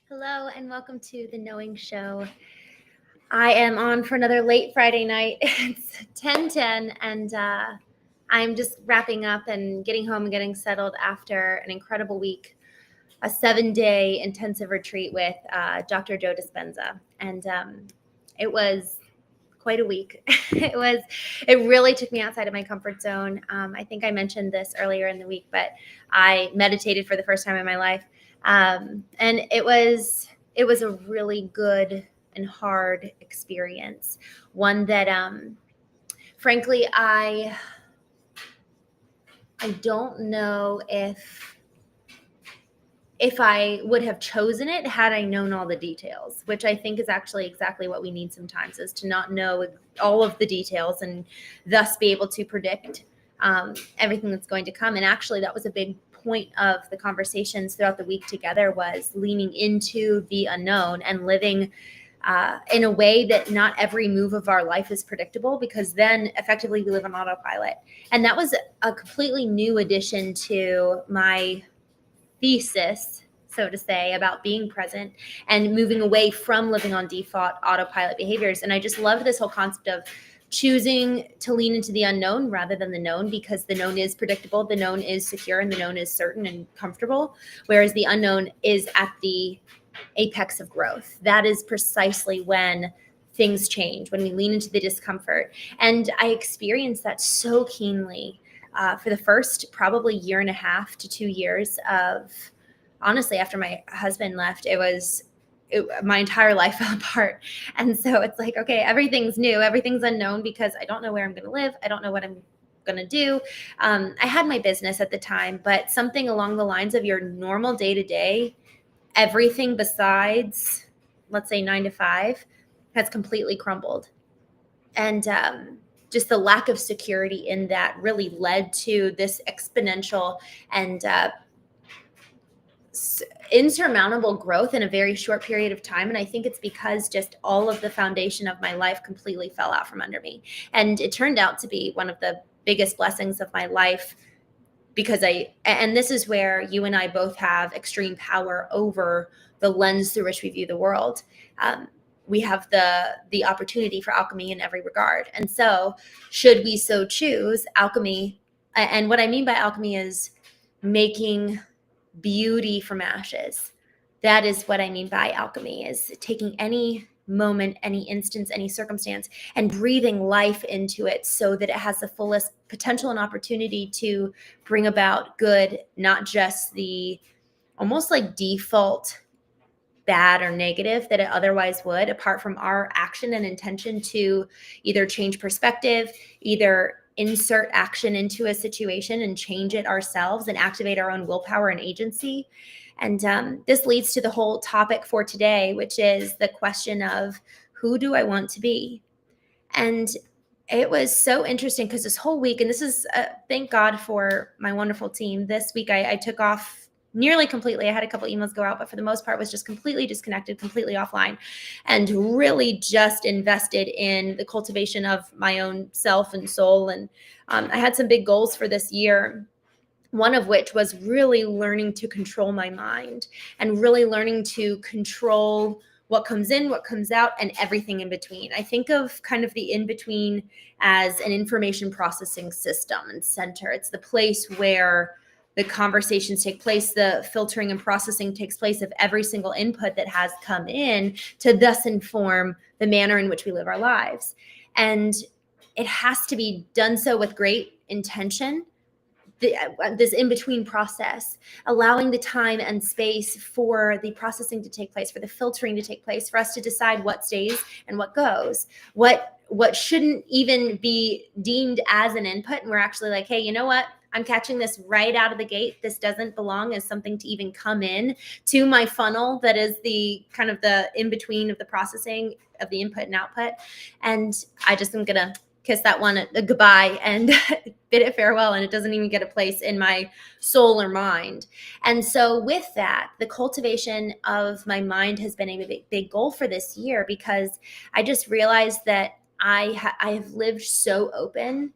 Hello and welcome to the Knowing Show. I am on for another late Friday night. It's 10:10 and I'm just wrapping up and getting home and getting settled after an incredible week, a 7-day intensive retreat with Dr. Joe Dispenza. And it was quite a week. It really took me outside of my comfort zone. I think I mentioned this earlier in the week, but I meditated for the first time in my life. And it was a really good and hard experience. One that, frankly, I don't know if I would have chosen it had I known all the details, which I think is actually exactly what we need sometimes, is to not know all of the details and thus be able to predict everything that's going to come. And actually, that was a big point of the conversations throughout the week together, was leaning into the unknown and living in a way that not every move of our life is predictable, because then effectively we live on autopilot. And that was a completely new addition to my thesis, so to say, about being present and moving away from living on default autopilot behaviors. And I just love this whole concept of choosing to lean into the unknown rather than the known, because the known is predictable, the known is secure, and the known is certain and comfortable, whereas the unknown is at the apex of growth. That is precisely when things change, when we lean into the discomfort. And I experienced that so keenly for the first probably 1.5 to 2 years of, honestly, after my husband left, my entire life fell apart. And so it's like, okay, everything's new, everything's unknown, because I don't know where I'm going to live. I don't know what I'm going to do. I had my business at the time, but something along the lines of your normal day to day, everything besides, let's say, 9 to 5 has completely crumbled. And just the lack of security in that really led to this exponential and insurmountable growth in a very short period of time. And I think it's because just all of the foundation of my life completely fell out from under me. And it turned out to be one of the biggest blessings of my life, because and this is where you and I both have extreme power over the lens through which we view the world. We have the opportunity for alchemy in every regard. And so should we so choose, alchemy, and what I mean by alchemy is making beauty from ashes. That is what I mean by alchemy, is taking any moment, any instance, any circumstance, and breathing life into it so that it has the fullest potential and opportunity to bring about good, not just the almost like default bad or negative that it otherwise would, apart from our action and intention to either change perspective, either insert action into a situation and change it ourselves and activate our own willpower and agency. And this leads to the whole topic for today, which is the question of, who do I want to be? And it was so interesting because this whole week, and this is, thank God for my wonderful team. This week I took off nearly completely. I had a couple emails go out, but for the most part was just completely disconnected, completely offline, and really just invested in the cultivation of my own self and soul. And I had some big goals for this year, one of which was really learning to control my mind and really learning to control what comes in, what comes out, and everything in between. I think of kind of the in between as an information processing system and center. It's the place where the conversations take place, the filtering and processing takes place of every single input that has come in to thus inform the manner in which we live our lives. And it has to be done so with great intention. This in-between process, allowing the time and space for the processing to take place, for the filtering to take place, for us to decide what stays and what goes, what shouldn't even be deemed as an input. And we're actually like, hey, you know what? I'm catching this right out of the gate. This doesn't belong as something to even come in to my funnel that is the kind of the in-between of the processing of the input and output. And I just am going to kiss that one a goodbye and bid it farewell, and it doesn't even get a place in my soul or mind. And so with that, the cultivation of my mind has been a big goal for this year, because I just realized that I have lived so open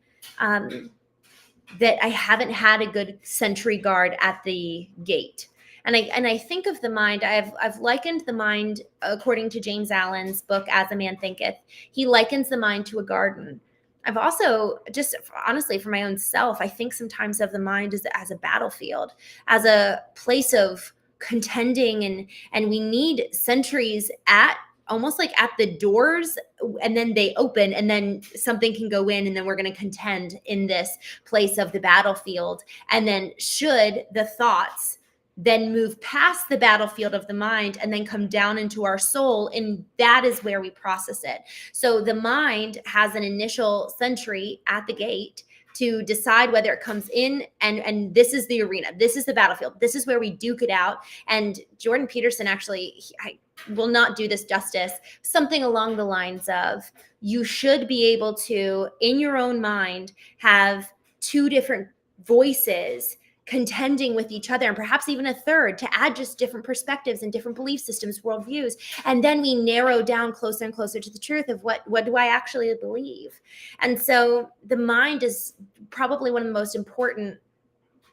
that I haven't had a good sentry guard at the gate. And I think of the mind, I've likened the mind, according to James Allen's book, As a Man Thinketh, he likens the mind to a garden. I've also, just honestly for my own self, I think sometimes of the mind as a battlefield, as a place of contending, and we need sentries at almost like at the doors, and then they open, and then something can go in, and then we're going to contend in this place of the battlefield. And then should the thoughts then move past the battlefield of the mind and then come down into our soul, and that is where we process it. So the mind has an initial sentry at the gate to decide whether it comes in, and this is the arena, this is the battlefield, this is where we duke it out. And Jordan Peterson actually, I will not do this justice, something along the lines of, you should be able to, in your own mind, have two different voices contending with each other, and perhaps even a third, to add just different perspectives and different belief systems, worldviews. And then we narrow down closer and closer to the truth of what do I actually believe. And so the mind is probably one of the most important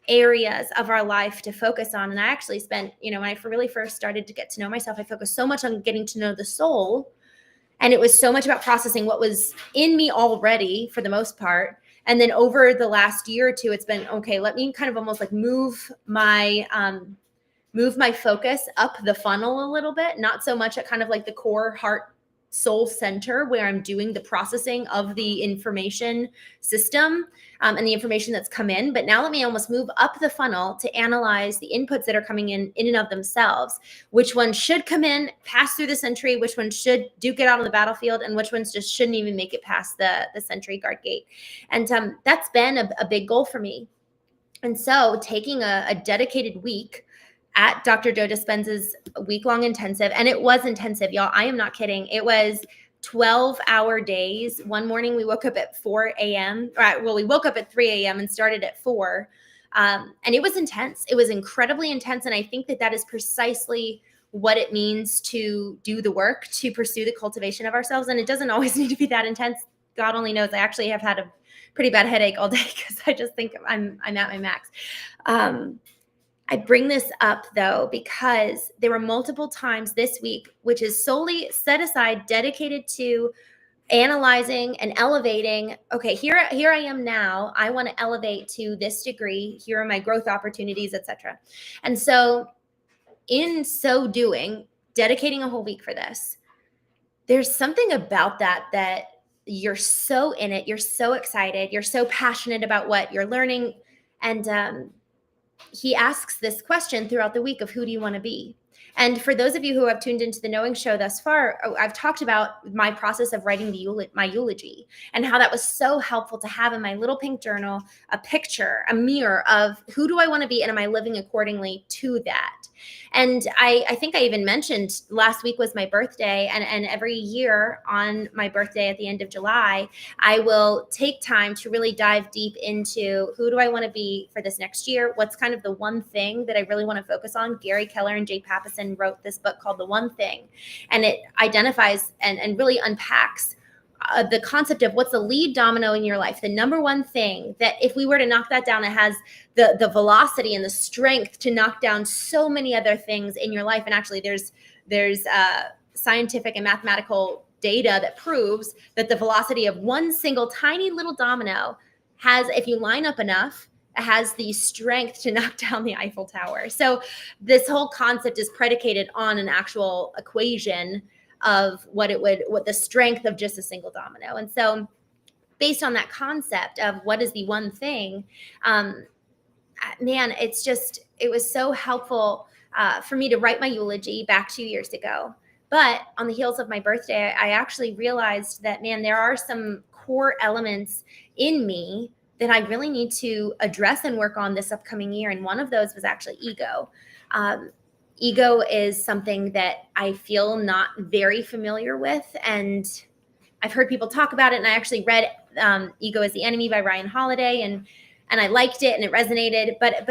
areas of our life to focus on. And I actually spent, when I really first started to get to know myself, I focused so much on getting to know the soul. And it was so much about processing what was in me already, for the most part. And then over the last year or two, it's been, okay, let me kind of almost like move my focus up the funnel a little bit, not so much at kind of like the core heart soul center where I'm doing the processing of the information system and the information that's come in. But now let me almost move up the funnel to analyze the inputs that are coming in and of themselves. Which ones should come in, pass through the sentry, which ones should duke it out on the battlefield, and which ones just shouldn't even make it past the sentry guard gate. And that's been a big goal for me. And so taking a dedicated week at Dr. Joe Dispenza's week-long intensive, and it was intensive, y'all. I am not kidding. It was 12-hour days. One morning we woke up at 4 a.m. We woke up at 3 a.m. and started at 4. And it was intense. It was incredibly intense. And I think that is precisely what it means to do the work, to pursue the cultivation of ourselves. And it doesn't always need to be that intense. God only knows. I actually have had a pretty bad headache all day because I just think I'm at my max. I bring this up, though, because there were multiple times this week, which is solely set aside, dedicated to analyzing and elevating. Okay, here I am now. I want to elevate to this degree. Here are my growth opportunities, etc. And so in so doing, dedicating a whole week for this, there's something about that you're so in it. You're so excited. You're so passionate about what you're learning. And he asks this question throughout the week of, who do you want to be? And for those of you who have tuned into the Knowing Show thus far, I've talked about my process of writing my eulogy, and how that was so helpful to have in my little pink journal, a picture, a mirror of who do I want to be, and am I living accordingly to that? And I think I even mentioned last week was my birthday, and every year on my birthday at the end of July, I will take time to really dive deep into who do I want to be for this next year? What's kind of the one thing that I really want to focus on? Gary Keller and Jay Papasan wrote this book called The One Thing, and it identifies and really unpacks the concept of what's the lead domino in your life, the number one thing that if we were to knock that down, it has the velocity and the strength to knock down so many other things in your life. And actually there's scientific and mathematical data that proves that the velocity of one single tiny little domino has, if you line up enough, it has the strength to knock down the Eiffel Tower. So this whole concept is predicated on an actual equation of what the strength of just a single domino. And so based on that concept of what is the one thing, man, it was so helpful for me to write my eulogy back 2 years ago. But on the heels of my birthday, I actually realized that, man, there are some core elements in me that I really need to address and work on this upcoming year. And one of those was actually ego. Ego is something that I feel not very familiar with, and I've heard people talk about it. And I actually read Ego is the Enemy by Ryan Holiday, and I liked it and it resonated, but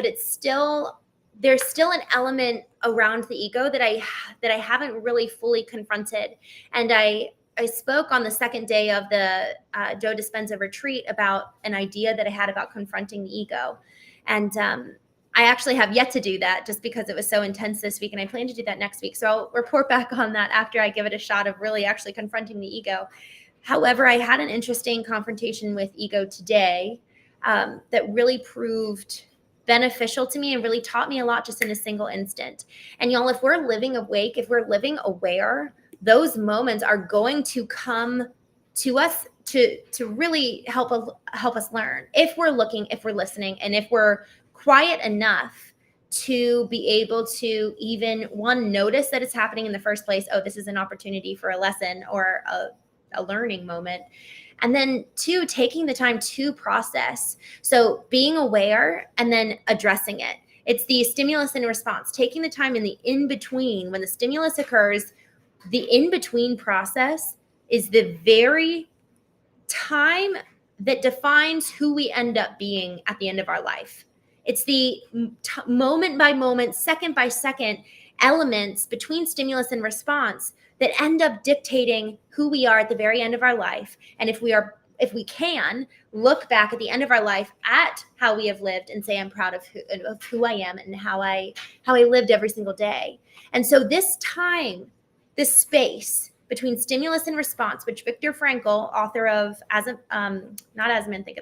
there's still an element around the ego that I haven't really fully confronted. And I spoke on the second day of the Joe Dispenza retreat about an idea that I had about confronting the ego. And I actually have yet to do that just because it was so intense this week, and I plan to do that next week. So I'll report back on that after I give it a shot of really actually confronting the ego. However, I had an interesting confrontation with ego today that really proved beneficial to me and really taught me a lot just in a single instant. And y'all, if we're living awake, if we're living aware, those moments are going to come to us to really help us learn. If we're looking, if we're listening, and if we're quiet enough to be able to even one, notice that it's happening in the first place. Oh, this is an opportunity for a lesson or a learning moment. And then two, taking the time to process. So being aware and then addressing it. It's the stimulus and response, taking the time in the in-between. When the stimulus occurs, the in-between process is the very time that defines who we end up being at the end of our life. It's the moment by moment, second by second elements between stimulus and response that end up dictating who we are at the very end of our life. And if we can look back at the end of our life at how we have lived and say, I'm proud of who I am and how I lived every single day. And so this time, this space between stimulus and response, which Viktor Frankl, author of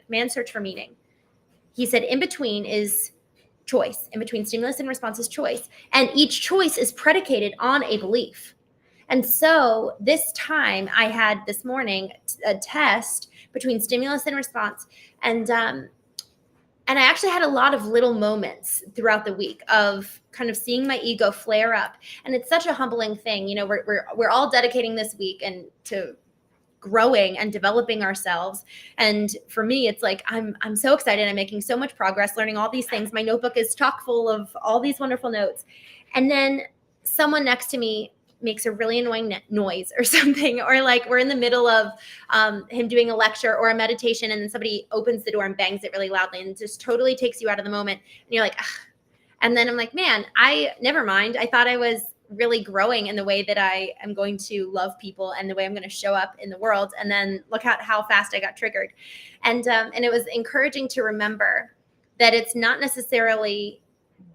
Man's Search for Meaning, he said in between is choice. In between stimulus and response is choice. And each choice is predicated on a belief. And so this time I had this morning a test between stimulus and response. And I actually had a lot of little moments throughout the week of kind of seeing my ego flare up. And it's such a humbling thing. You know, we're all dedicating this week and to growing and developing ourselves. And for me, it's like, I'm so excited. I'm making so much progress, learning all these things. My notebook is chock full of all these wonderful notes. And then someone next to me makes a really annoying noise or something, or like we're in the middle of him doing a lecture or a meditation, and then somebody opens the door and bangs it really loudly and just totally takes you out of the moment. And you're like, ugh. And then I'm like, man, never mind. I thought I was really growing in the way that I am going to love people and the way I'm going to show up in the world. And then look at how fast I got triggered. And it was encouraging to remember that it's not necessarily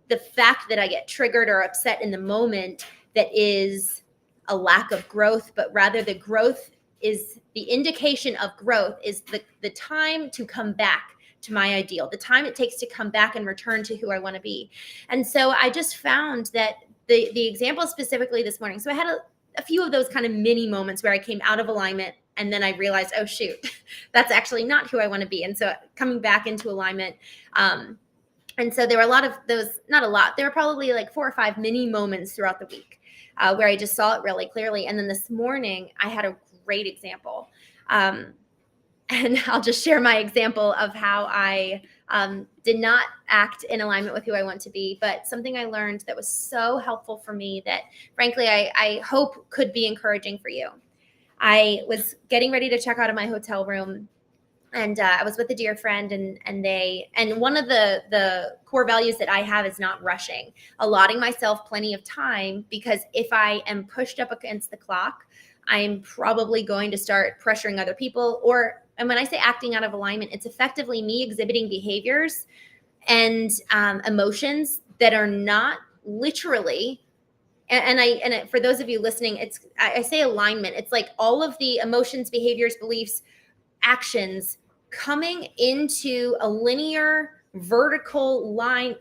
the fact that I get triggered or upset in the moment that is a lack of growth, but rather the growth is the indication of growth is the time to come back to my ideal, the time it takes to come back and return to who I want to be. And so I just found that the example specifically this morning, so I had a few of those kind of mini moments where I came out of alignment and then I realized, oh shoot, that's actually not who I want to be. And so coming back into alignment, and so there were a lot of those, not a lot, there were probably like 4 or 5 mini moments throughout the week where I just saw it really clearly. And then this morning I had a great example. And I'll just share my example of how I did not act in alignment with who I want to be, but something I learned that was so helpful for me that frankly, I hope could be encouraging for you. I was getting ready to check out of my hotel room, and I was with a dear friend, and one of the core values that I have is not rushing, allotting myself plenty of time, because if I am pushed up against the clock, I'm probably going to start pressuring other people, and when I say acting out of alignment, it's effectively me exhibiting behaviors and emotions that are not literally. And for those of you listening, I say alignment. It's like all of the emotions, behaviors, beliefs, actions coming into a linear vertical line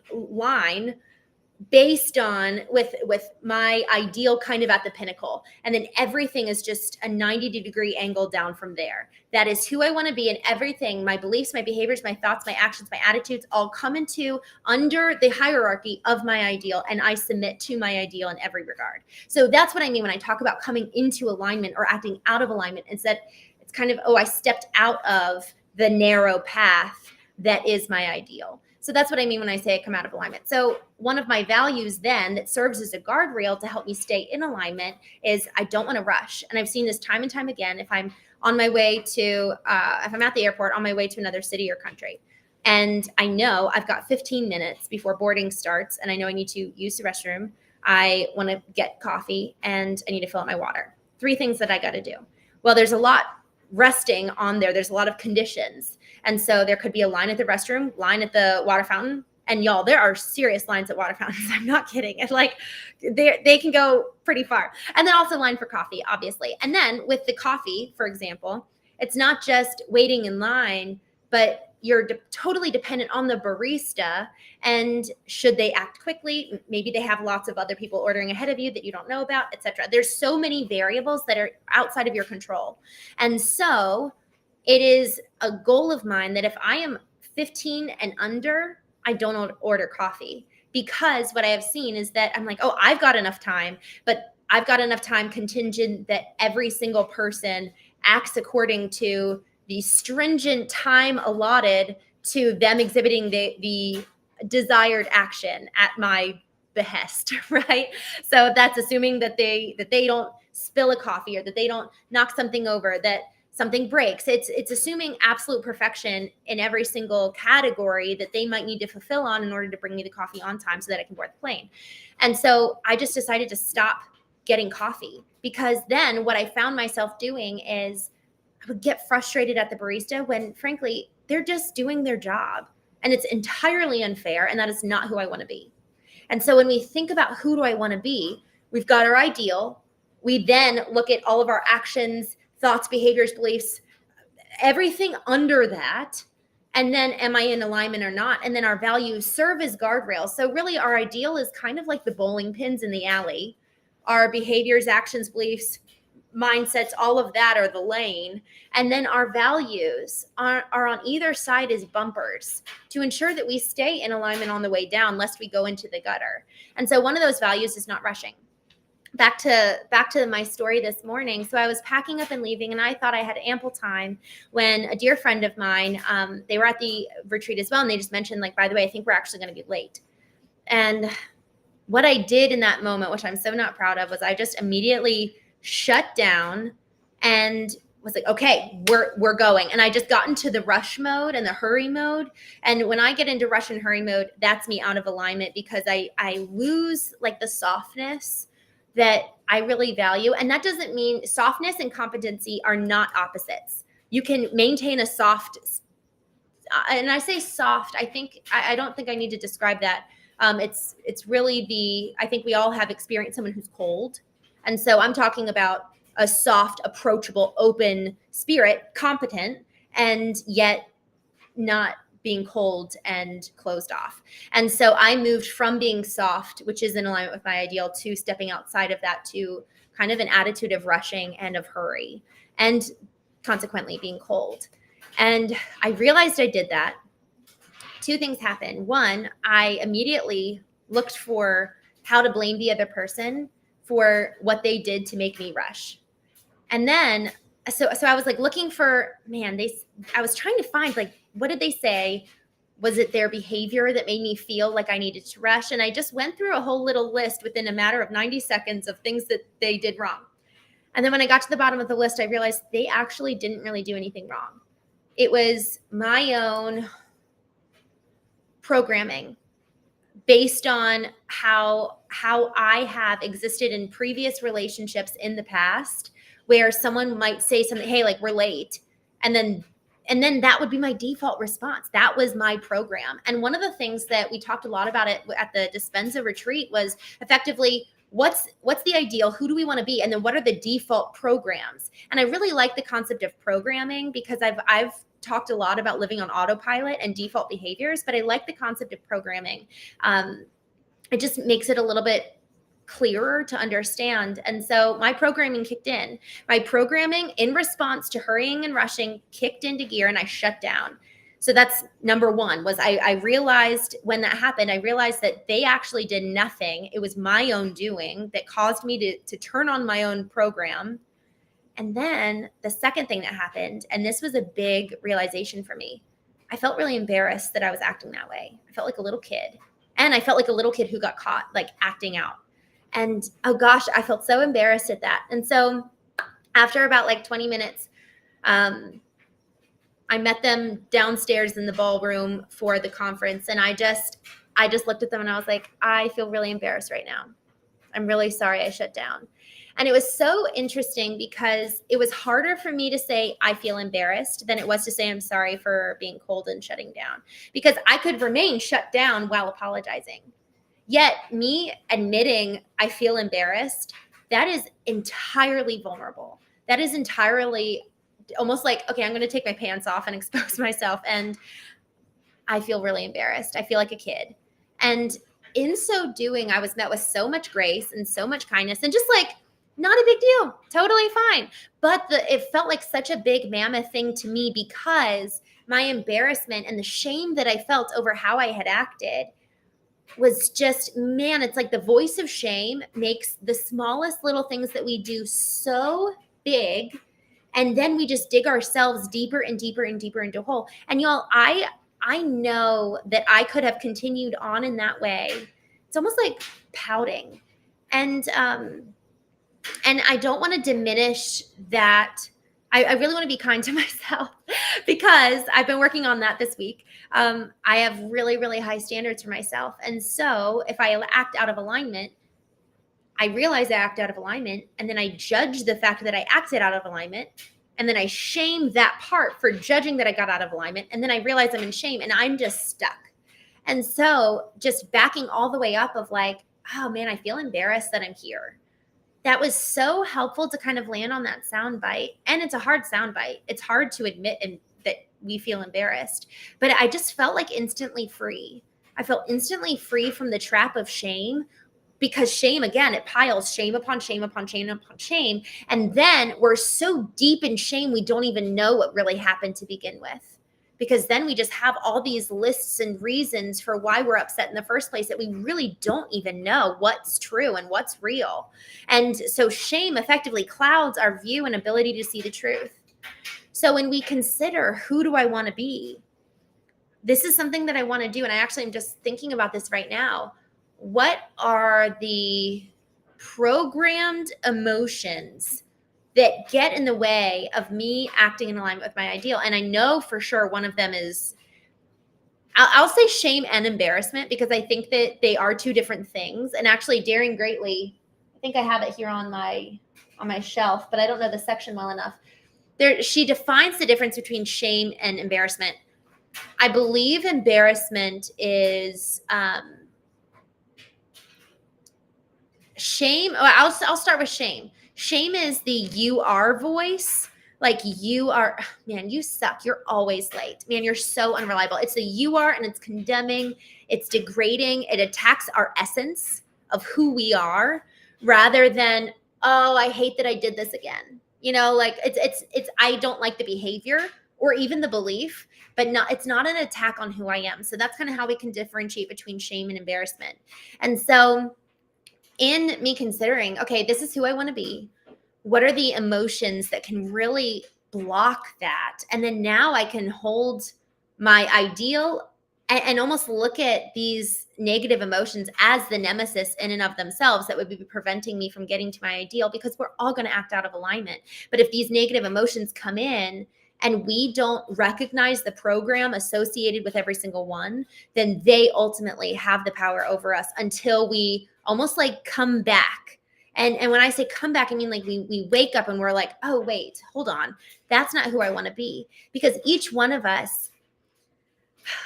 based on with my ideal kind of at the pinnacle, and then everything is just a 90-degree angle down from there. That is who I want to be, and everything, my beliefs, my behaviors, my thoughts, my actions, my attitudes, all come into under the hierarchy of my ideal, and I submit to my ideal in every regard. So that's what I mean when I talk about coming into alignment or acting out of alignment. It's that it's kind of, I stepped out of the narrow path that is my ideal. So that's what I mean when I say I come out of alignment. So one of my values then that serves as a guardrail to help me stay in alignment is I don't want to rush. And I've seen this time and time again. If I'm on my way to, if I'm at the airport on my way to another city or country, and I know I've got 15 minutes before boarding starts, and I know I need to use the restroom, I want to get coffee, and I need to fill up my water. 3 things that I got to do. Well, there's a lot resting on there. There's a lot of conditions. And so there could be a line at the restroom, line at the water fountain, And y'all, there are serious lines at water fountains. I'm not kidding. It's like they can go pretty far. And then also line for coffee, obviously. And then with the coffee, for example, it's not just waiting in line, but you're totally dependent on the barista. And should they act quickly? Maybe they have lots of other people ordering ahead of you that you don't know about, etc. There's so many variables that are outside of your control. And so it is a goal of mine that if I am 15 and under, I don't order coffee, because what I have seen is that I'm like, oh, I've got enough time, but I've got enough time contingent that every single person acts according to the stringent time allotted to them exhibiting the desired action at my behest, right? So that's assuming that they don't spill a coffee, or that they don't knock something over, that something breaks. It's assuming absolute perfection in every single category that they might need to fulfill on in order to bring me the coffee on time so that I can board the plane. And so I just decided to stop getting coffee, because then what I found myself doing is I would get frustrated at the barista when, frankly, they're just doing their job, and it's entirely unfair, and that is not who I want to be. And so when we think about who do I want to be, we've got our ideal. We then look at all of our actions, thoughts, behaviors, beliefs, everything under that. And then am I in alignment or not? And then our values serve as guardrails. So really our ideal is kind of like the bowling pins in the alley. Our behaviors, actions, beliefs, mindsets, all of that are the lane. And then our values are on either side as bumpers to ensure that we stay in alignment on the way down, lest we go into the gutter. And so one of those values is not rushing. Back to my story this morning. So I was packing up and leaving, and I thought I had ample time when a dear friend of mine, they were at the retreat as well, and they just mentioned, like, by the way, I think we're actually going to be late. And what I did in that moment, which I'm so not proud of, was I just immediately shut down and was like, okay, we're going. And I just got into the rush mode and the hurry mode. And when I get into rush and hurry mode, that's me out of alignment, because I lose like the softness that I really value. And that doesn't mean softness and competency are not opposites. You can maintain a soft, and I say soft, I don't think I need to describe that. It's really I think we all have experienced someone who's cold. And so I'm talking about a soft, approachable, open spirit, competent, and yet not being cold and closed off. And so I moved from being soft, which is in alignment with my ideal, to stepping outside of that to kind of an attitude of rushing and of hurry, and consequently being cold. And I realized I did that. Two things happened. One, I immediately looked for how to blame the other person for what they did to make me rush. And then, so I was like looking for, I was trying to find, like, what did they say? Was it their behavior that made me feel like I needed to rush? And I just went through a whole little list within a matter of 90 seconds of things that they did wrong. And then when I got to the bottom of the list, I realized they actually didn't really do anything wrong. It was my own programming based on how I have existed in previous relationships in the past, where someone might say something, hey, like, we're late. And then that would be my default response. That was my program. And one of the things that we talked a lot about at the Dispenza retreat was effectively, what's the ideal? Who do we want to be? And then what are the default programs? And I really like the concept of programming, because I've talked a lot about living on autopilot and default behaviors, but I like the concept of programming. It just makes it a little bit clearer to understand. And so my programming kicked in. My programming in response to hurrying and rushing kicked into gear, and I shut down. So that's number one. Was I realized when that happened, I realized that they actually did nothing. It was my own doing that caused me to turn on my own program. And then the second thing that happened, and this was a big realization for me, I felt really embarrassed that I was acting that way. I felt like a little kid. And I felt like a little kid who got caught, like, acting out. And oh gosh, I felt so embarrassed at that. And so after about like 20 minutes, I met them downstairs in the ballroom for the conference. And I just looked at them and I was like, I feel really embarrassed right now. I'm really sorry I shut down. And it was so interesting because it was harder for me to say, I feel embarrassed than it was to say, I'm sorry for being cold and shutting down, because I could remain shut down while apologizing. Yet me admitting I feel embarrassed, that is entirely vulnerable. That is entirely almost like, okay, I'm going to take my pants off and expose myself. And I feel really embarrassed. I feel like a kid. And in so doing, I was met with so much grace and so much kindness and just like, not a big deal, totally fine. But it felt like such a big mammoth thing to me because my embarrassment and the shame that I felt over how I had acted was just, man, it's like the voice of shame makes the smallest little things that we do so big. And then we just dig ourselves deeper and deeper and deeper into a hole. And y'all, I know that I could have continued on in that way. It's almost like pouting. And I don't want to diminish that. I really want to be kind to myself because I've been working on that this week. I have really, really high standards for myself. And so if I act out of alignment, I realize I act out of alignment, and then I judge the fact that I acted out of alignment. And then I shame that part for judging that I got out of alignment. And then I realize I'm in shame and I'm just stuck. And so just backing all the way up of like, oh man, I feel embarrassed that I'm here. That was so helpful to kind of land on that sound bite. And it's a hard sound bite. It's hard to admit that we feel embarrassed, but I just felt like instantly free. I felt instantly free from the trap of shame, because shame, again, it piles shame upon shame upon shame upon shame. And then we're so deep in shame, we don't even know what really happened to begin with. Because then we just have all these lists and reasons for why we're upset in the first place that we really don't even know what's true and what's real. And so shame effectively clouds our view and ability to see the truth. So when we consider, who do I want to be? This is something that I want to do. And I actually am just thinking about this right now. What are the programmed emotions that get in the way of me acting in alignment with my ideal? And I know for sure one of them is, I'll say shame and embarrassment, because I think that they are two different things. And actually, Daring Greatly, I think I have it here on my shelf, but I don't know the section well enough. She defines the difference between shame and embarrassment. I believe embarrassment is shame. I'll start with shame. Shame is the you are voice. Like, you are, man, you suck. You're always late. Man, you're so unreliable. It's the you are, and it's condemning. It's degrading. It attacks our essence of who we are, rather than, oh, I hate that I did this again. You know, like it's I don't like the behavior or even the belief, but it's not an attack on who I am. So that's kind of how we can differentiate between shame and embarrassment. And so in me considering, okay, this is who I want to be. What are the emotions that can really block that? And then now I can hold my ideal and almost look at these negative emotions as the nemesis in and of themselves that would be preventing me from getting to my ideal, because we're all going to act out of alignment. But if these negative emotions come in and we don't recognize the program associated with every single one, then they ultimately have the power over us until we almost like come back. And when I say come back, I mean like we wake up and we're like, oh, wait, hold on. That's not who I want to be. Because each one of us,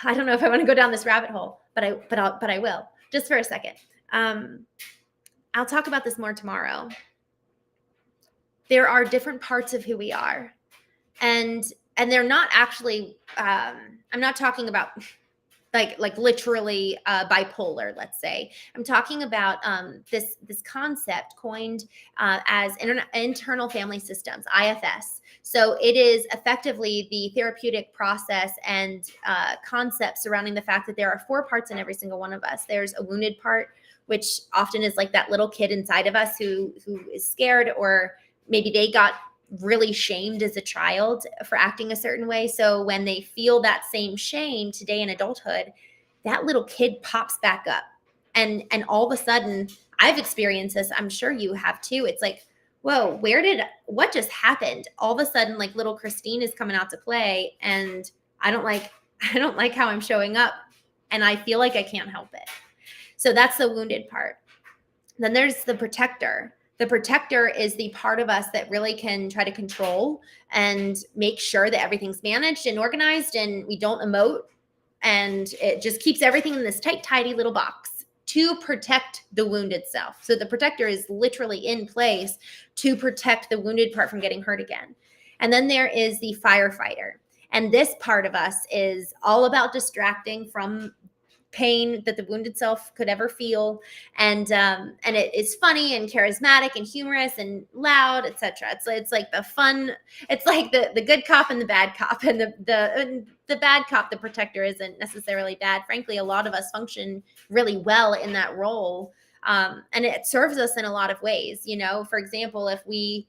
I don't know if I want to go down this rabbit hole, but I will, just for a second. I'll talk about this more tomorrow. There are different parts of who we are. And they're not actually, I'm not talking about like literally bipolar, let's say. I'm talking about this concept coined as internal family systems, IFS. So it is effectively the therapeutic process and concept surrounding the fact that there are 4 parts in every single one of us. There's a wounded part, which often is like that little kid inside of us who is scared, or maybe they got really shamed as a child for acting a certain way. So when they feel that same shame today in adulthood, that little kid pops back up. And all of a sudden, I've experienced this. I'm sure you have too. It's like, whoa, what just happened? All of a sudden, like little Christene is coming out to play, and I don't like how I'm showing up, and I feel like I can't help it. So that's the wounded part. Then there's the protector. The protector is the part of us that really can try to control and make sure that everything's managed and organized and we don't emote. And it just keeps everything in this tight, tidy little box to protect the wounded self. So the protector is literally in place to protect the wounded part from getting hurt again. And then there is the firefighter. And this part of us is all about distracting from pain that the wounded self could ever feel, and it is funny and charismatic and humorous and loud, etc. It's like the fun, it's like the good cop and the bad cop, and the bad cop, the protector, isn't necessarily bad. Frankly, a lot of us function really well in that role, and it serves us in a lot of ways. For example, if we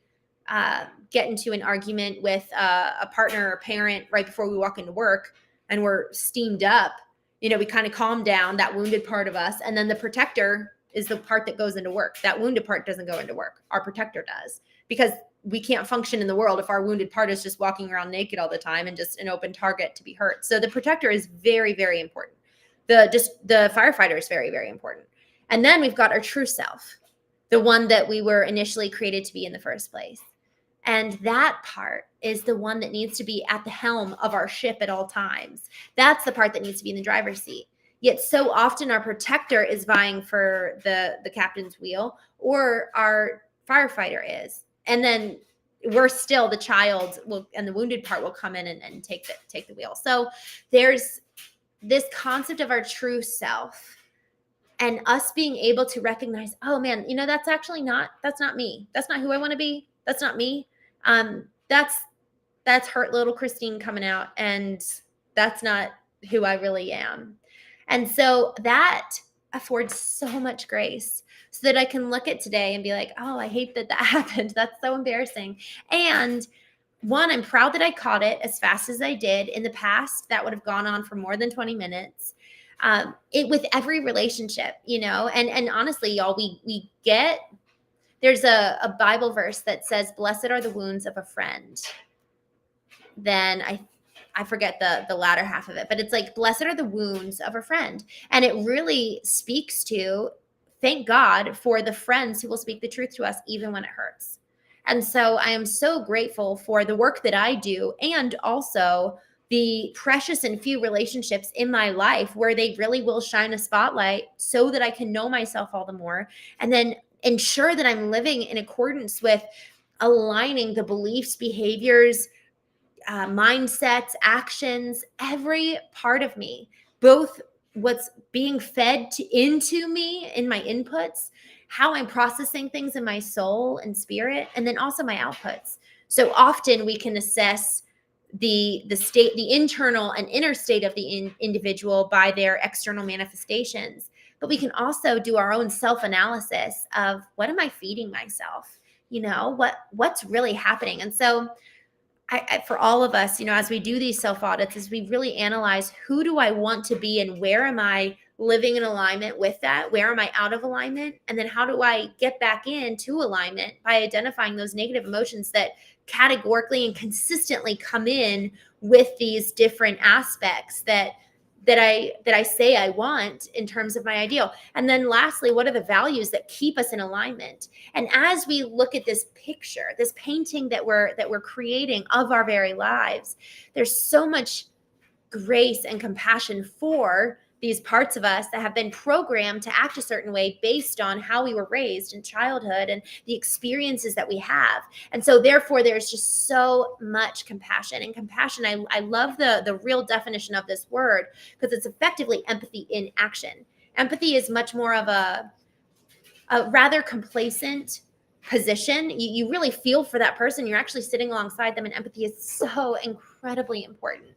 get into an argument with a partner or parent right before we walk into work and we're steamed up, we kind of calm down that wounded part of us. And then the protector is the part that goes into work. That wounded part doesn't go into work. Our protector does, because we can't function in the world if our wounded part is just walking around naked all the time and just an open target to be hurt. So the protector is very, very important. The firefighter is very, very important. And then we've got our true self, the one that we were initially created to be in the first place. And that part is the one that needs to be at the helm of our ship at all times. That's the part that needs to be in the driver's seat. Yet so often our protector is vying for the captain's wheel, or our firefighter is. And then we're still, the child and the wounded part will come in and take the wheel. So there's this concept of our true self and us being able to recognize, oh man, that's not me. That's not who I want to be. That's not me. That's hurt little Christene coming out, and that's not who I really am. And so that affords so much grace, so that I can look at today and be like, oh, I hate that happened. That's so embarrassing. And one, I'm proud that I caught it as fast as I did. In the past, that would have gone on for more than 20 minutes. With every relationship, and honestly, y'all, there's a Bible verse that says, blessed are the wounds of a friend. Then I forget the latter half of it, but it's like, blessed are the wounds of a friend. And it really speaks to, thank God for the friends who will speak the truth to us, even when it hurts. And so I am so grateful for the work that I do, and also the precious and few relationships in my life where they really will shine a spotlight so that I can know myself all the more, and then ensure that I'm living in accordance with aligning the beliefs, behaviors, mindsets, actions, every part of me, both what's being fed into me in my inputs, how I'm processing things in my soul and spirit, and then also my outputs. So often we can assess the state, the internal and inner state of the individual by their external manifestations. But we can also do our own self-analysis of, what am I feeding myself? What's really happening? And so for all of us, as we do these self-audits, as we really analyze, who do I want to be and where am I living in alignment with that? Where am I out of alignment? And then how do I get back into alignment by identifying those negative emotions that categorically and consistently come in with these different aspects that I say I want in terms of my ideal. And then lastly, what are the values that keep us in alignment? And as we look at this picture, this painting that we're creating of our very lives, there's so much grace and compassion for these parts of us that have been programmed to act a certain way based on how we were raised in childhood and the experiences that we have. And so therefore, there's just so much compassion. And compassion, I love the real definition of this word, because it's effectively empathy in action. Empathy is much more of a rather complacent position. You really feel for that person. You're actually sitting alongside them, and empathy is so incredibly important.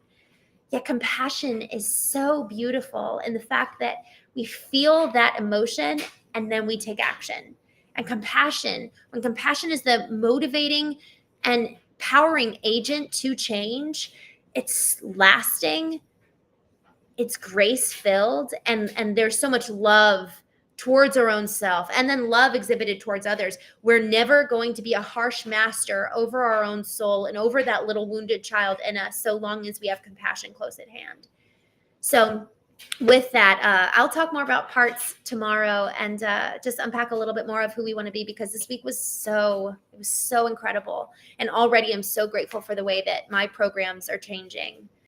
Yet compassion is so beautiful in the fact that we feel that emotion and then we take action. And when compassion is the motivating and powering agent to change, it's lasting, it's grace-filled, and there's so much love towards our own self, and then love exhibited towards others. We're never going to be a harsh master over our own soul and over that little wounded child in us, so long as we have compassion close at hand. So with that, I'll talk more about parts tomorrow and just unpack a little bit more of who we want to be, because this week was so incredible. And already I'm so grateful for the way that my programs are changing.